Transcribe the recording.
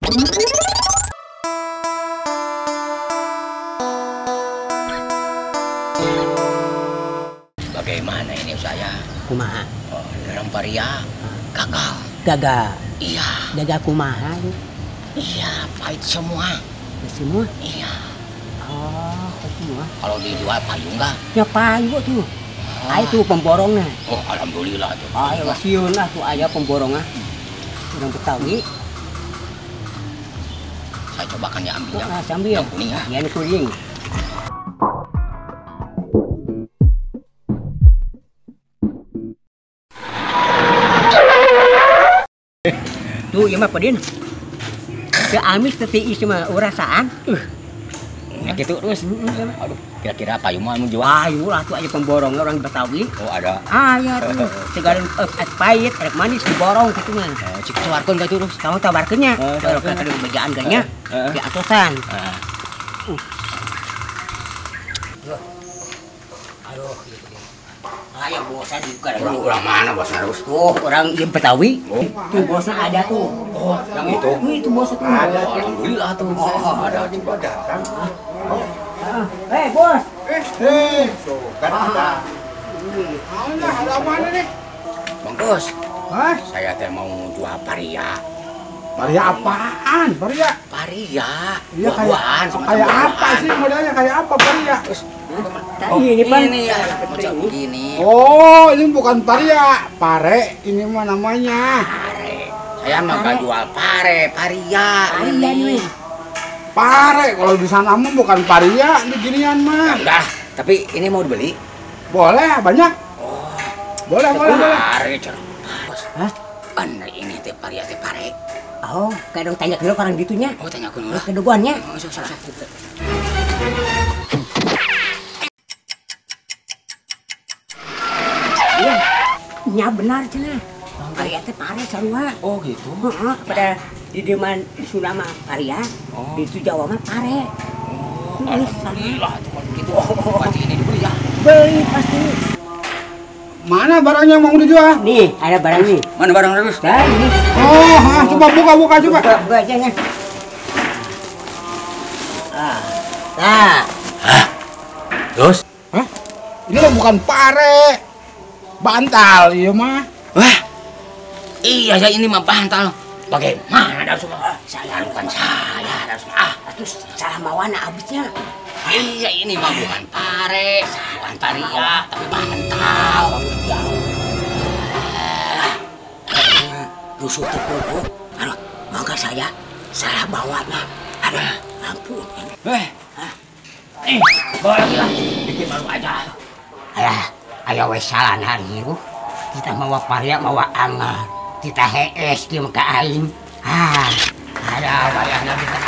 Bagaimana ini saya? Kumaha? Oh, dalam paria gagal. Gagal. Iya. Gagal kumaha? Iya, pahit semua. Semua? Iya. Oh, semua. Kalau dijual payung nggak? Ya payung tuh. Ayo tuh pemborongnya. Oh, alhamdulillah tuh. Ayo wasiun lah tuh ayah pemborongnya. Orang Betawi. Saya cobakan ya ambil. Nah, sambil. Yang kuning ya. Yang kuning. Tuh, ya mah pedin. Ya amis teti cuma urasaan. Ya gitu terus. Aduh, kira-kira payung mau jual? Ayo lah tuh aja pemborongnya orang Betawi. Oh, ada. Ya tuh. Segala pahit, rek manis diborong gitu mah. Cik suarkeun ka terus. Kamu tabarkeunnya. Kalau kada bejaan ganya di atosan. Aduh. Ayo bosan juga. Orang mana bos harus? Tuh, orang yang Betawi. Tuh bosnya ada tuh. Oh, yang itu. Itu bosnya tuh. Alhamdulillah tuh. Ada juga datang. Bos. Tuh, kan kita. Ada mana nih? Bang Bos, Hah? saya teh mau jual paria. Paria apaan? Paria? Paria. Iya Buah-buahan, kayak semacam apa buah-buahan. sih modelnya kayak apa paria? Ini Pan. Ini ya, macam begini. Oh, ini bukan paria, pare ini mah namanya. Pare. Saya mah gak jual pare, paria. Paria nih. Pare, kalau di sana mah bukan paria, di ginian mah. Enggak, tapi ini mau dibeli. Boleh, banyak. Boleh. Pare, cerah. Bos. Hah? Ini teh paria teh pare. Oh, kayak dong tanya dulu orang ditunya. Oh, tanya aku dulu. Keduguannya. Oh, sok. Iya. Nya benar cenah. Paria teh pare sarua. Oh, gitu. Heeh, pada di deman Sunda mah paria. Di itu Jawa mah pare. Alhamdulillah tuh kalau gitu. Berarti ini dibeli ya. Beli pasti. Mana barangnya yang mau dijual? Nih, ada barang nih. Mana barang terus? Dan ini. Oh, coba buka coba. Buka aja nya. Nah. Terus? Hah? Ini mah bukan pare. Bantal, iya mah. Wah. Iya, ini mah bantal. Bagaimana dah semua? Saya bukan saya dah semua. Terus salah mawana abisnya. Iya, ini mah bukan pare, bukan paria, tapi bantal. Rusuh terpukul. Aduh, mangga saya salah bawanya. Aduh, ampun. Bawa lagi lah. Bikin malu aja. Alah, ayo wes salan hari itu. Kita mawa paria, mawa anggar. Kita hees di muka aing. Ada wayahnya kita